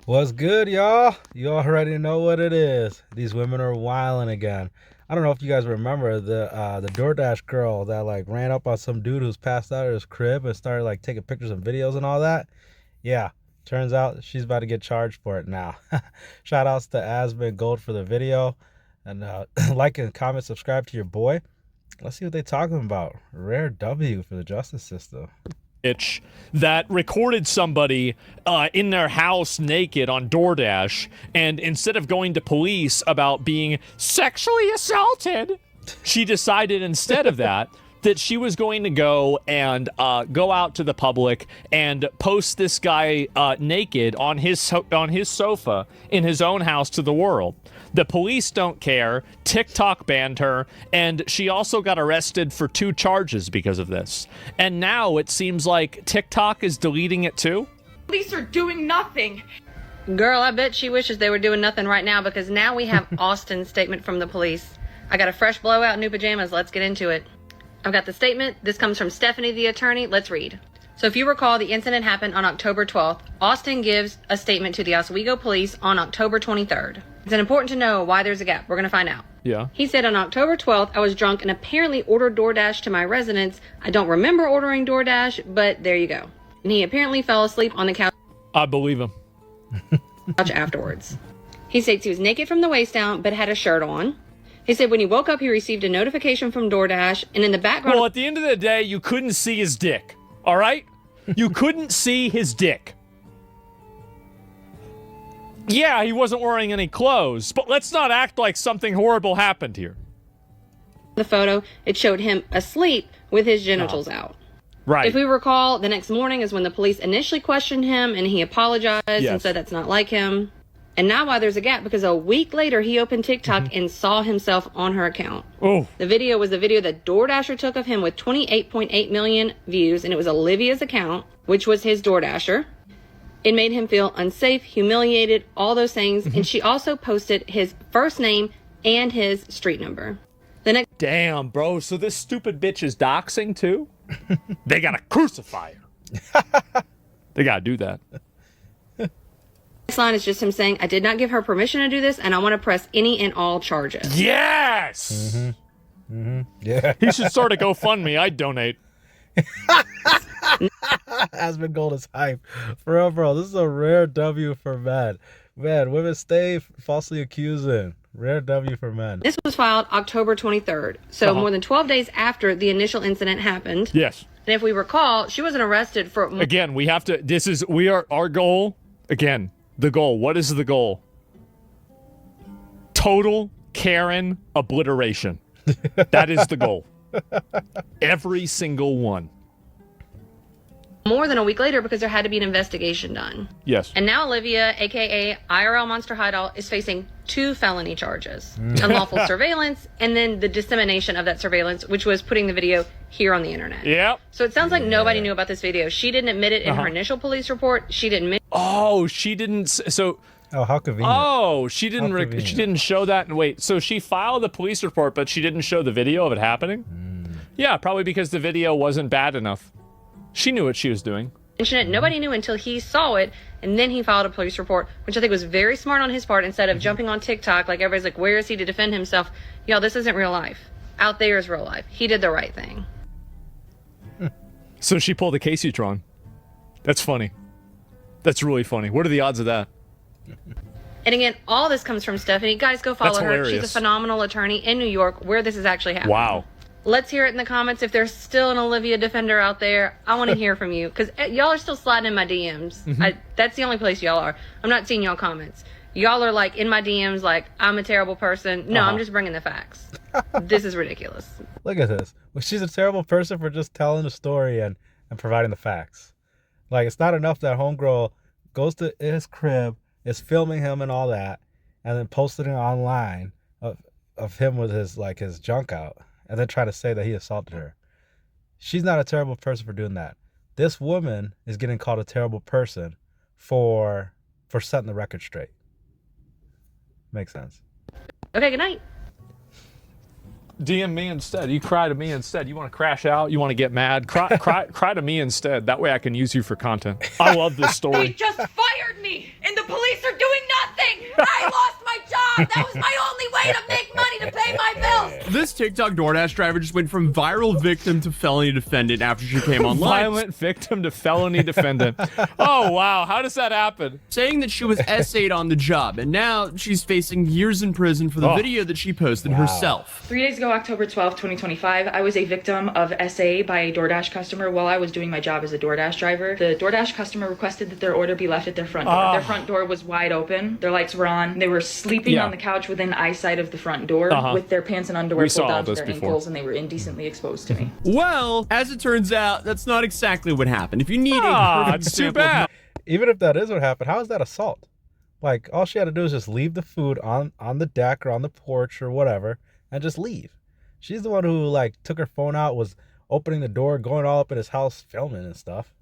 What's good, y'all? You already know what it is. These women are wilding again. I don't know if you guys remember the DoorDash girl that like ran up on some dude who's passed out at his crib and started like taking pictures and videos and all that. Yeah, turns out she's about to get charged for it now. Shout outs to Asmin Gold for the video, and like and comment, subscribe to your boy. Let's see what they're talking about. Rare W for the justice system. That recorded somebody in their house naked on DoorDash, and instead of going to police about being sexually assaulted, she decided instead of that she was going to go and go out to the public and post this guy naked on his sofa in his own house to the world. The police don't care. TikTok banned her, and she also got arrested for 2 charges because of this. And now it seems like TikTok is deleting it too. Police are doing nothing. Girl, I bet she wishes they were doing nothing right now, because now we have Austin's statement from the police. I got a fresh blowout, new pajamas. Let's get into it. I've got the statement. This comes from Stephanie, the attorney. Let's read. So if you recall, the incident happened on October 12th. Austin gives a statement to the Oswego police on October 23rd. It's important to know why there's a gap. We're going to find out. Yeah. He said, on October 12th, I was drunk and apparently ordered DoorDash to my residence. I don't remember ordering DoorDash, but there you go. And he apparently fell asleep on the couch. I believe him. Afterwards. He states he was naked from the waist down, but had a shirt on. He said when he woke up, he received a notification from DoorDash, and in the background... Well, at the end of the day, you couldn't see his dick, all right? You couldn't see his dick. Yeah, he wasn't wearing any clothes, but let's not act like something horrible happened here. The photo, it showed him asleep with his genitals out. Right. If we recall, the next morning is when the police initially questioned him, and he apologized and said that's not like him. And now why there's a gap, because a week later he opened TikTok and saw himself on her account. Oh. The video was the video that DoorDasher took of him with 28.8 million views, and it was Olivia's account, which was his DoorDasher. It made him feel unsafe, humiliated, all those things. And she also posted his first name and his street number. The next... Damn, bro. So this stupid bitch is doxing too? They gotta crucify her. They gotta do that. Next line is just him saying, I did not give her permission to do this, and I want to press any and all charges. Yes! Yeah. He should start a GoFundMe. I'd donate. Asmin Gold is hype. For real, bro. This is a rare W for men. Man, women stay falsely accusing. Rare W for men. This was filed October 23rd, so more than 12 days after the initial incident happened. Yes. And if we recall, she wasn't arrested for... Again, we have to... Our goal... Again, the goal. What is the goal? Total Karen obliteration. That is the goal. Every single one. More than a week later, because there had to be an investigation done. Yes. And now Olivia, a.k.a. IRL Monster Hideout, is facing 2 felony charges. Unlawful surveillance, and then the dissemination of that surveillance, which was putting the video here on the internet. Yep. So it sounds like nobody knew about this video. She didn't admit it in her initial police report. She didn't admit... Oh, she didn't... So... Oh, how convenient. Oh, she didn't show that. And wait, so she filed the police report, but she didn't show the video of it happening? Yeah, probably because the video wasn't bad enough. She knew what she was doing. Nobody knew until he saw it, and then he filed a police report, which I think was very smart on his part. Instead of jumping on TikTok, like everybody's like, where is he to defend himself? Y'all, this isn't real life. Out there is real life. He did the right thing. So she pulled a Casey-tron. That's funny. That's really funny. What are the odds of that? And again, all this comes from Stephanie. Guys, go follow her. She's a phenomenal attorney in New York, where this is actually happening. Wow. Let's hear it in the comments. If there's still an Olivia defender out there, I want to hear from you, because y'all are still sliding in my DMs. That's the only place y'all are. I'm not seeing y'all comments. Y'all are like in my DMs like, I'm a terrible person. No, I'm just bringing the facts. This is ridiculous. Look at this. Well, she's a terrible person for just telling the story and providing the facts. Like, it's not enough that homegirl goes to his crib, is filming him and all that, and then posting it online of him with his junk out, and then try to say that he assaulted her. She's not a terrible person for doing that. This woman is getting called a terrible person for setting the record straight. Makes sense. Okay, good night. DM me instead. You cry to me instead. You want to crash out? You want to get mad? Cry to me instead. That way I can use you for content. I love this They story. just fired me, and the police are doing nothing. I lost my job. That was my only way to make money to pay my bills. This TikTok DoorDash driver just went from viral victim to felony defendant after she came online. Violent victim to felony defendant. Oh, wow. How does that happen? Saying that she was essayed on the job, and now she's facing years in prison for the video that she posted herself. 3 days ago, October 12th, 2025, I was a victim of SA by a DoorDash customer while I was doing my job as a DoorDash driver. The DoorDash customer requested that their order be left at their front door. Their front door was wide open. Their lights were on. They were sleeping on the couch within eyesight of the front door with their pants and underwear pulled down to their ankles, and they were indecently exposed to me. Well, as it turns out, that's not exactly what happened. If you need a perfect it's too example of bad. Even if that is what happened, how is that assault? Like, all she had to do is just leave the food on the deck or on the porch or whatever and just leave. She's the one who, like, took her phone out, was opening the door, going all up in his house, filming and stuff.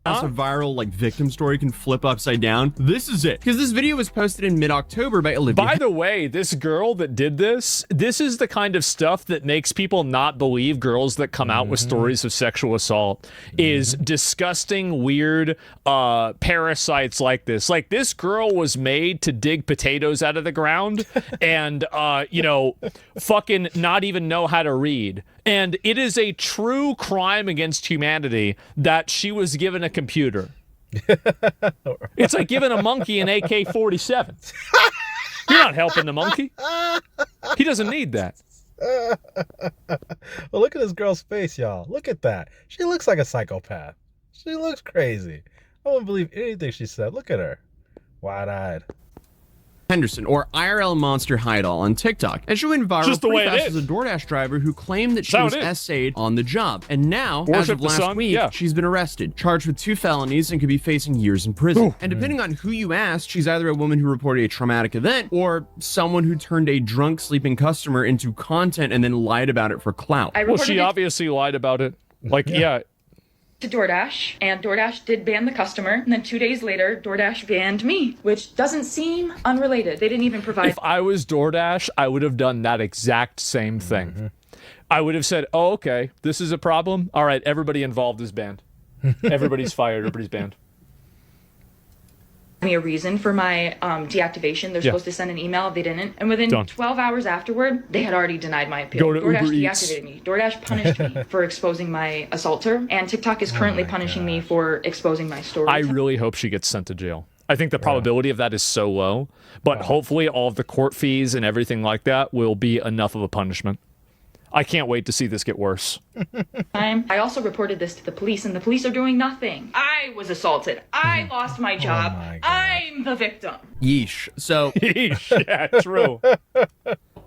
a viral like victim story can flip upside down, this is it. Because this video was posted in mid-October by Olivia. By the way, this girl that did this is the kind of stuff that makes people not believe girls that come out with stories of sexual assault is disgusting, weird parasites like this. Like, this girl was made to dig potatoes out of the ground and, you know, fucking not even know how to read. And it is a true crime against humanity that she was given a computer. It's like giving a monkey an AK-47. You're not helping the monkey. He doesn't need that. Well, look at this girl's face, y'all. Look at that. She looks like a psychopath. She looks crazy. I wouldn't believe anything she said. Look at her. Wide-eyed. Henderson, or IRL Monster Hideout on TikTok, and she went viral Just the way pretty it fast is. as a DoorDash driver who claimed that she That's was how it is. essayed on the job. And now, as Worship of the last sun, week, yeah. she's been arrested, charged with 2 felonies, and could be facing years in prison. And depending on who you ask, she's either a woman who reported a traumatic event, or someone who turned a drunk sleeping customer into content and then lied about it for clout. I Well, reported she it obviously lied about it. Like, yeah. to DoorDash, and DoorDash did ban the customer, and then 2 days later, DoorDash banned me, which doesn't seem unrelated. They didn't even provide. If I was DoorDash, I would have done that exact same thing. I would have said, oh, okay, this is a problem. All right, everybody involved is banned. Everybody's fired, everybody's banned. Me a reason for my deactivation. They're supposed to send an email. They didn't. And within Done. 12 hours afterward, they had already denied my appeal. Go to DoorDash Uber Eats. deactivated me. DoorDash punished me for exposing my assaulter. And TikTok is currently punishing me for exposing my story. I really hope she gets sent to jail. I think the probability of that is so low, but hopefully all of the court fees and everything like that will be enough of a punishment. I can't wait to see this get worse. I also reported this to the police, and the police are doing nothing. I was assaulted. I lost my job. my God. I'm the victim. Yeesh. So Yeah, true.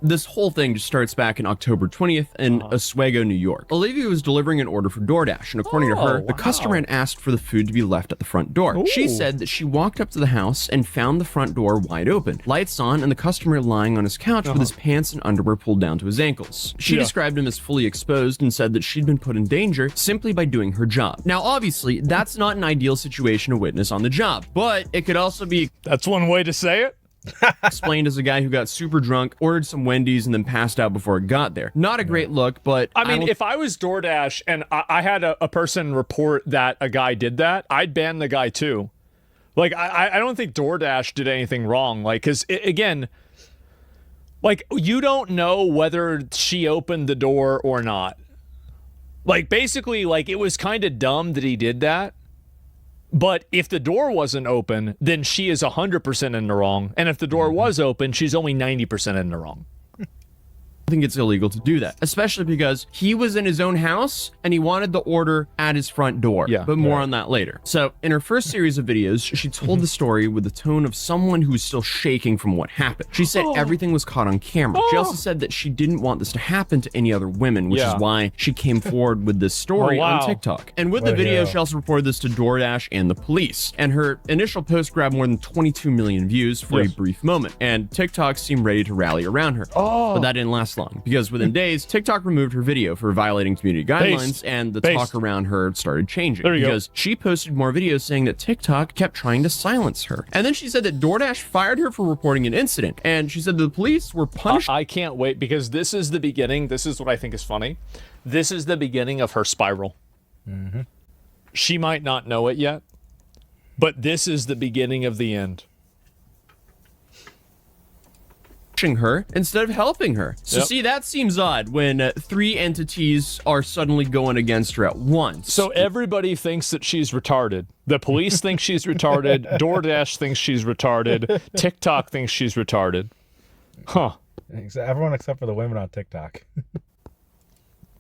this whole thing just starts back in October 20th in Oswego, New York. Olivia was delivering an order for DoorDash, and according to her, the customer had asked for the food to be left at the front door. She said that she walked up to the house and found the front door wide open, lights on, and the customer lying on his couch with his pants and underwear pulled down to his ankles. She described him as fully exposed and said that she'd been put in danger simply by doing her job. Now, obviously, that's not an ideal situation to witness on the job, but it could also be That's one way to say it. explained as a guy who got super drunk, ordered some Wendy's, and then passed out before it got there. Not a great look, but I mean, don't- if I was DoorDash and I had a person report that a guy did that, I'd ban the guy too. Like, I don't think DoorDash did anything wrong. Like, because, again, like, you don't know whether she opened the door or not. Like, basically, like, it was kind of dumb that he did that. But if the door wasn't open, then she is 100% in the wrong. And if the door was open, she's only 90% in the wrong. I think it's illegal to do that, especially because he was in his own house and he wanted the order at his front door. Yeah. But more on that later. So in her first series of videos, she told the story with the tone of someone who was still shaking from what happened. She said everything was caught on camera. She also said that she didn't want this to happen to any other women, which is why she came forward with this story on TikTok. And with the video, she also reported this to DoorDash and the police. And her initial post grabbed more than 22 million views for a brief moment. And TikTok seemed ready to rally around her. But that didn't last long, because within days, TikTok removed her video for violating community guidelines, and the talk around her started changing. Because she posted more videos saying that TikTok kept trying to silence her. And then she said that DoorDash fired her for reporting an incident, and she said the police were punished. I can't wait, because this is the beginning. This is what I think is funny. This is the beginning of her spiral. Mm-hmm. She might not know it yet, but this is the beginning of the end. Her instead of helping her. So see, that seems odd when 3 entities are suddenly going against her at once. So everybody thinks that she's retarded. The police think she's retarded. DoorDash thinks she's retarded. TikTok thinks she's retarded. Huh. Everyone except for the women on TikTok.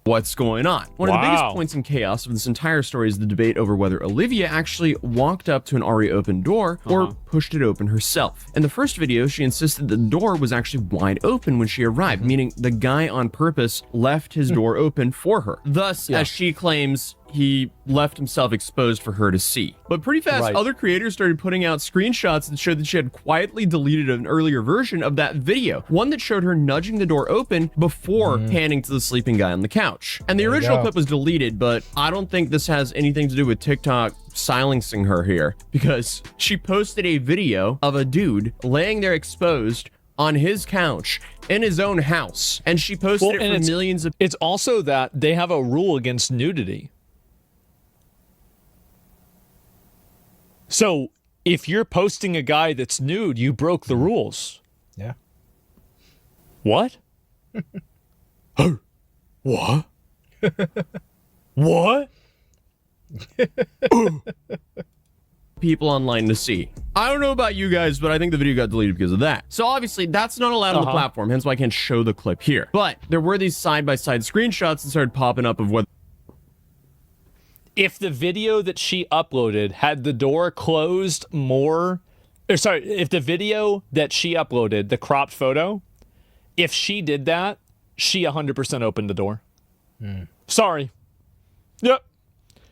What's going on? One of the biggest points in chaos of this entire story is the debate over whether Olivia actually walked up to an already open door or pushed it open herself. In the first video, she insisted the door was actually wide open when she arrived, meaning the guy on purpose left his door open for her. Thus, as she claims, he left himself exposed for her to see. But pretty fast, other creators started putting out screenshots that showed that she had quietly deleted an earlier version of that video, one that showed her nudging the door open before panning to the sleeping guy on the couch. And the original clip was deleted, but I don't think this has anything to do with TikTok silencing her here, because she posted a video of a dude laying there exposed on his couch in his own house, and she posted it for millions of... It's also that they have a rule against nudity. So if you're posting a guy that's nude, you broke the rules. Yeah. What? What? What? People online to see. I don't know about you guys, but I think the video got deleted because of that. So obviously that's not allowed on the platform, hence why I can't show the clip here. But there were these side-by-side screenshots that started popping up of what... If the video that she uploaded had the door closed more, or sorry, if the video that she uploaded, the cropped photo, if she did that, she 100% opened the door. Sorry. Yep.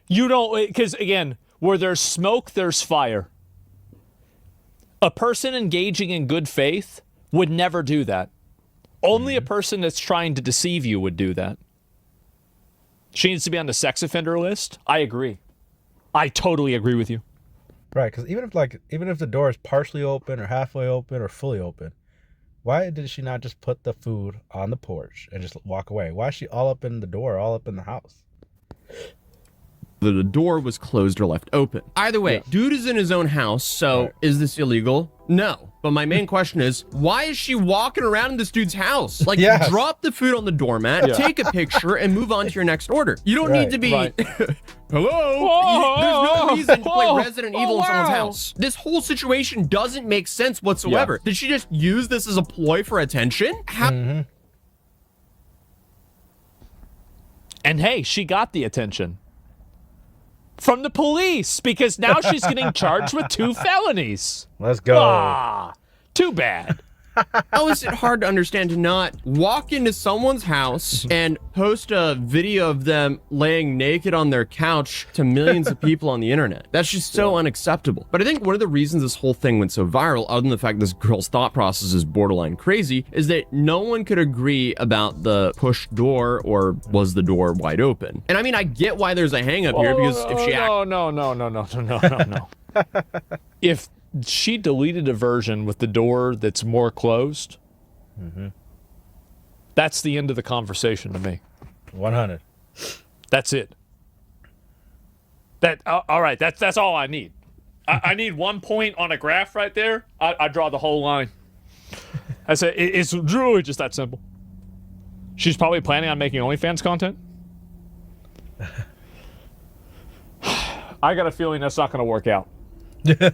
You don't, because again, where there's smoke, there's fire. A person engaging in good faith would never do that. Only a person that's trying to deceive you would do that. She needs to be on the sex offender list. I agree. I totally agree with you. Right, because even if the door is partially open or halfway open or fully open, why did she not just put the food on the porch and just walk away? Why is she all up in the door, all up in the house? The door was closed or left open. Either way, dude is in his own house, so is this illegal? No. But my main question is, why is she walking around in this dude's house? Like, drop the food on the doormat, take a picture, and move on to your next order. You don't need to be, hello? There's no reason to play Resident Evil in someone's house. This whole situation doesn't make sense whatsoever. Did she just use this as a ploy for attention? And hey, she got the attention from the police, because now she's getting charged with 2 felonies. Let's go. Ah, too bad. How is it hard to understand to not walk into someone's house and post a video of them laying naked on their couch to millions of people on the internet? That's just so unacceptable. But I think one of the reasons this whole thing went so viral, other than the fact this girl's thought process is borderline crazy, is that no one could agree about the push door or was the door wide open. And I mean, I get why there's a hang up here, because if she... No. If she deleted a version with the door that's more closed, that's the end of the conversation to me. 100. That's it. All right, that's all I need. I need 1 point on a graph right there. I draw the whole line. I say it's really just that simple. She's probably planning on making OnlyFans content. I got a feeling that's not going to work out.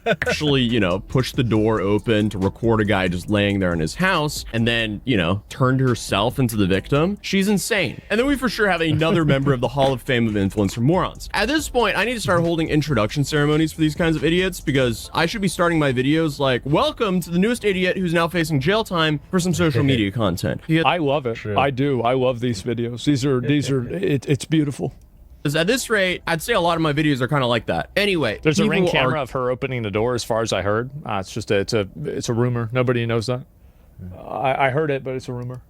Actually, you know, pushed the door open to record a guy just laying there in his house, and then, you know, turned herself into the victim. She's insane. And then we for sure have another member of the Hall of Fame of Influencer Morons. At this point, I need to start holding introduction ceremonies for these kinds of idiots, because I should be starting my videos like, welcome to the newest idiot who's now facing jail time for some social media content. I love it. True. I do. I love these videos. It's beautiful. At this rate, I'd say a lot of my videos are kind of like that. Anyway, there's a Ring camera of her opening the door, as far as I heard. It's a rumor. Nobody knows that. I heard it, but it's a rumor.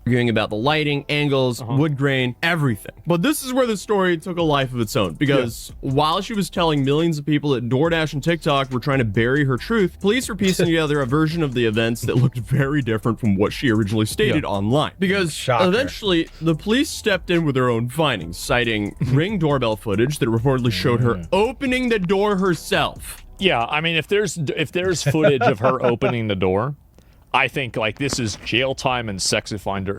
arguing about the lighting, angles, wood grain, everything. But this is where the story took a life of its own, because while she was telling millions of people that DoorDash and TikTok were trying to bury her truth, police were piecing together a version of the events that looked very different from what she originally stated online. Because eventually, the police stepped in with their own findings, citing Ring doorbell footage that reportedly showed her opening the door herself. Yeah, I mean, if there's footage of her opening the door, I think like this is jail time and sex offender.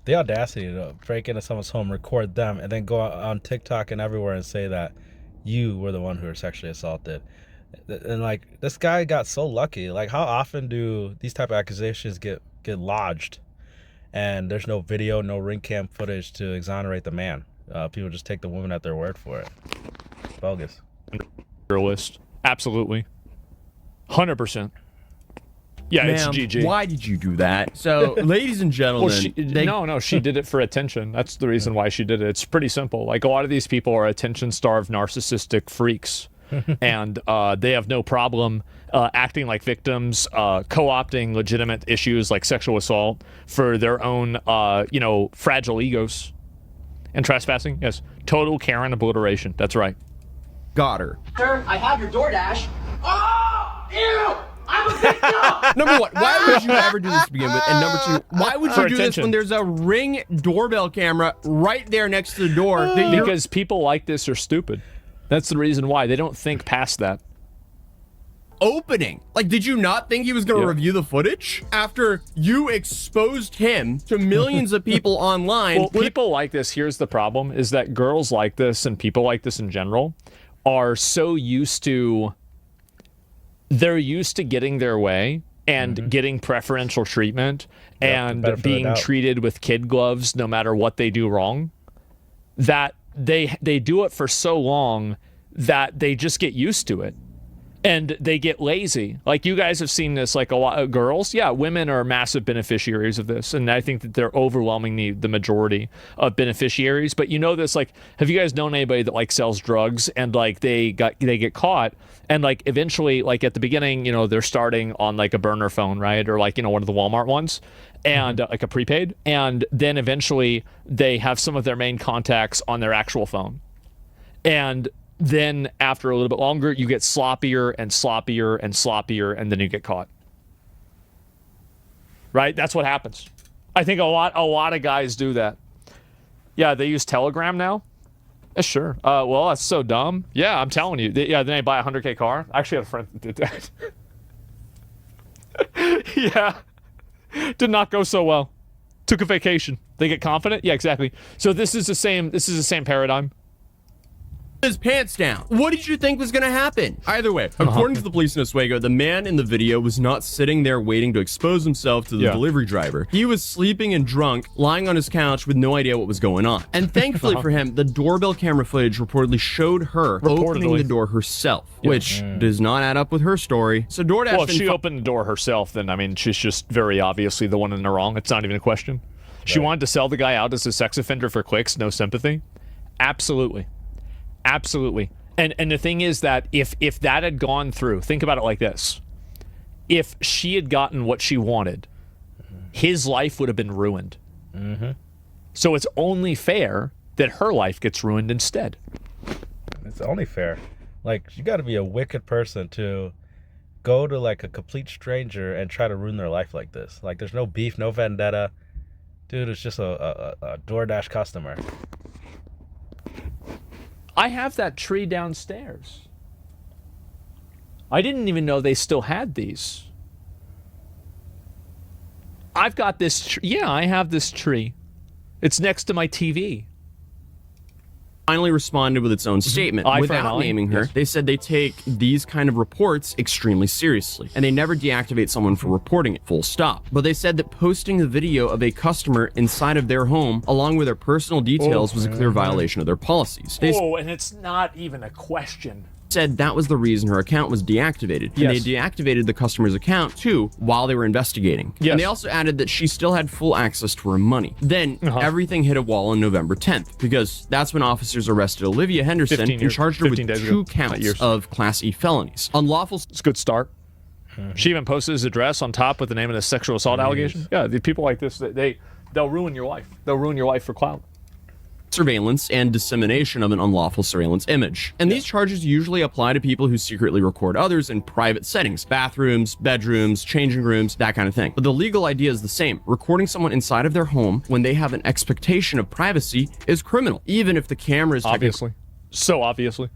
The audacity to break into someone's home, record them, and then go on TikTok and everywhere and say that you were the one who were sexually assaulted. And like, this guy got so lucky. Like, how often do these type of accusations get lodged and there's no video, no ring cam footage to exonerate the man? People just take the woman at their word for it. Bogus. List. Absolutely. 100%. Yeah, it's GG. Why did you do that? So, ladies and gentlemen, no, she did it for attention. That's the reason why she did it. It's pretty simple. Like, a lot of these people are attention-starved, narcissistic freaks, and they have no problem acting like victims, co-opting legitimate issues like sexual assault for their own, fragile egos. And trespassing, yes, total Karen obliteration. That's right. Got her. Sir, I have your DoorDash. Oh, ew! I'm a victim! Number one, why would you ever do this to begin with? And number two, why would you do this attention. when there's a Ring doorbell camera right there next to the door? Because people like this are stupid. That's the reason why. They don't think past that. Opening. Like, did you not think he was going to review the footage after you exposed him to millions of people online? Well, people like this, here's the problem, is that girls like this and people like this in general are so used to, they're used to getting their way and getting preferential treatment and being treated with kid gloves no matter what they do wrong, that they do it for so long that they just get used to it. And they get lazy. Like, you guys have seen this, like, a lot of girls. Yeah, women are massive beneficiaries of this. And I think that they're overwhelmingly the majority of beneficiaries. But you know this, like, have you guys known anybody that, like, sells drugs and, like, they get caught and, like, eventually, like, at the beginning, you know, they're starting on, like, a burner phone, right? Or, like, you know, one of the Walmart ones. And like a prepaid. And then eventually they have some of their main contacts on their actual phone. And then after a little bit longer, you get sloppier and sloppier and sloppier, and then you get caught. Right? That's what happens. I think a lot of guys do that. Yeah, they use Telegram now. Yeah, sure. Well, that's so dumb. Yeah, I'm telling you. Then they buy a $100K car. I actually had a friend that did that. Yeah. Did not go so well. Took a vacation. They get confident. Yeah, exactly. So this is the same paradigm. His pants down. What did you think was going to happen? Either way, according to the police in Oswego, the man in the video was not sitting there waiting to expose himself to the delivery driver. He was sleeping and drunk, lying on his couch with no idea what was going on. And thankfully for him, the doorbell camera footage reportedly showed her opening the door herself, which does not add up with her story. So DoorDash. Well, if she opened the door herself, then I mean, she's just very obviously the one in the wrong. It's not even a question. She wanted to sell the guy out as a sex offender for clicks, no sympathy. Absolutely. Absolutely. And the thing is that if that had gone through, think about it like this. If she had gotten what she wanted, his life would have been ruined. So it's only fair that her life gets ruined instead. It's only fair. Like, you got to be a wicked person to go to, like, a complete stranger and try to ruin their life like this. Like, there's no beef, no vendetta. Dude, it's just a DoorDash customer. I have that tree downstairs. I didn't even know they still had these. I've got this I have this tree. It's next to my TV. Finally responded with its own statement. Without naming her, they said they take these kind of reports extremely seriously, and they never deactivate someone for reporting it, full stop. But they said that posting the video of a customer inside of their home, along with their personal details, was a clear violation of their policies. And it's not even a question. Said that was the reason her account was deactivated. And they deactivated the customer's account too while they were investigating. And they also added that she still had full access to her money. Then everything hit a wall on November 10th, because that's when officers arrested Olivia Henderson and charged her with 2 counts of Class E felonies. Unlawful. It's a good start. She even posted his address on top with the name of the sexual assault allegation. Yeah, the people like this, they'll ruin your life. They'll ruin your life for clout. Surveillance and dissemination of an unlawful surveillance image. And these charges usually apply to people who secretly record others in private settings, bathrooms, bedrooms, changing rooms, that kind of thing. But the legal idea is the same. Recording someone inside of their home when they have an expectation of privacy is criminal, even if the camera is Obviously. So obviously.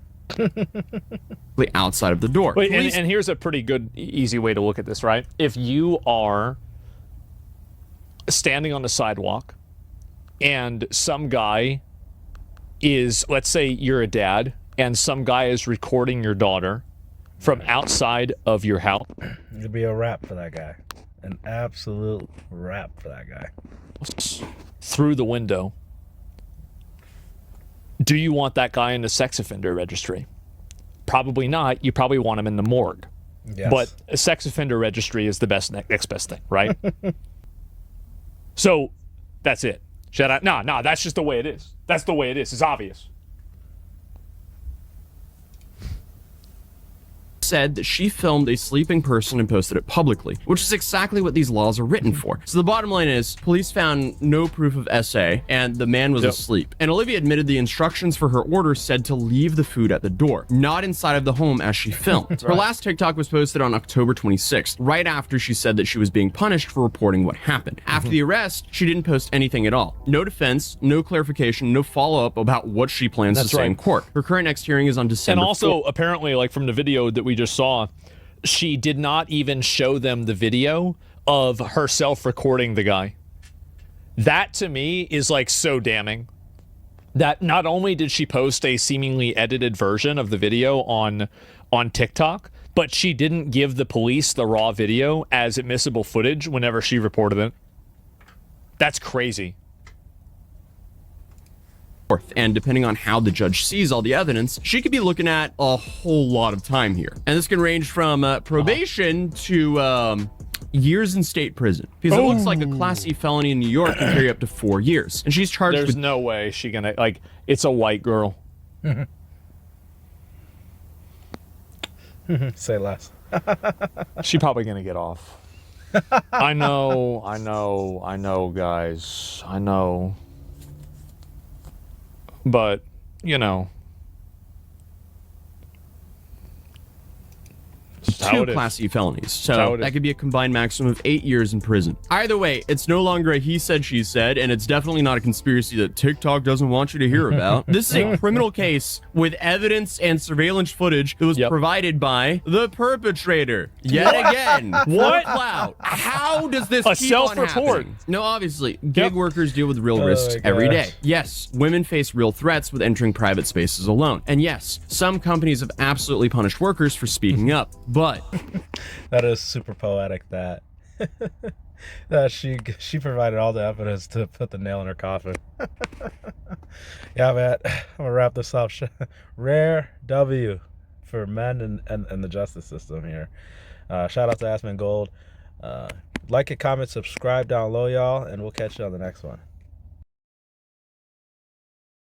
outside of the door. Wait, and here's a pretty good, easy way to look at this, right? If you are standing on the sidewalk and some guy is, let's say you're a dad, and some guy is recording your daughter from outside of your house. It'd be a wrap for that guy. An absolute wrap for that guy. Through the window. Do you want that guy in the sex offender registry? Probably not. You probably want him in the morgue. Yes. But a sex offender registry is the next best thing, right? So that's it. Shout out. No, that's just the way it is. That's the way it is. It's obvious. Said that she filmed a sleeping person and posted it publicly, which is exactly what these laws are written for. So the bottom line is, police found no proof of SA, and the man was asleep. And Olivia admitted the instructions for her order said to leave the food at the door, not inside of the home as she filmed. Her last TikTok was posted on October 26th, right after she said that she was being punished for reporting what happened. After the arrest, she didn't post anything at all. No defense, no clarification, no follow-up about what she plans to say in court. Her current next hearing is on December And also, 4th. apparently, like from the video that we just saw, she did not even show them the video of herself recording the guy. That to me is like so damning. That not only did she post a seemingly edited version of the video on TikTok, but she didn't give the police the raw video as admissible footage whenever she reported it. That's crazy. And depending on how the judge sees all the evidence, she could be looking at a whole lot of time here. And this can range from probation to years in state prison. Because it looks like a Class C felony in New York can carry up to 4 years. And she's charged There's with... no way she gonna, like, it's a white girl. Say less. She probably gonna get off. I know, guys. I know. But, you know. Two Class C felonies. So that could be a combined maximum of 8 years in prison. Either way, it's no longer a he said, she said, and it's definitely not a conspiracy that TikTok doesn't want you to hear about. This is a criminal case with evidence and surveillance footage that was provided by the perpetrator. Yet again. What? Clout. How does this A keep self-report. on happening? No, obviously, gig workers deal with real risks every day. Yes, women face real threats with entering private spaces alone. And yes, some companies have absolutely punished workers for speaking up. But that is super poetic that that she provided all the evidence to put the nail in her coffin. Yeah, man, I'm gonna wrap this up. Rare W for men and the justice system here. Shout out to Aspen Gold. Like and comment, subscribe down low, y'all, and we'll catch you on the next one.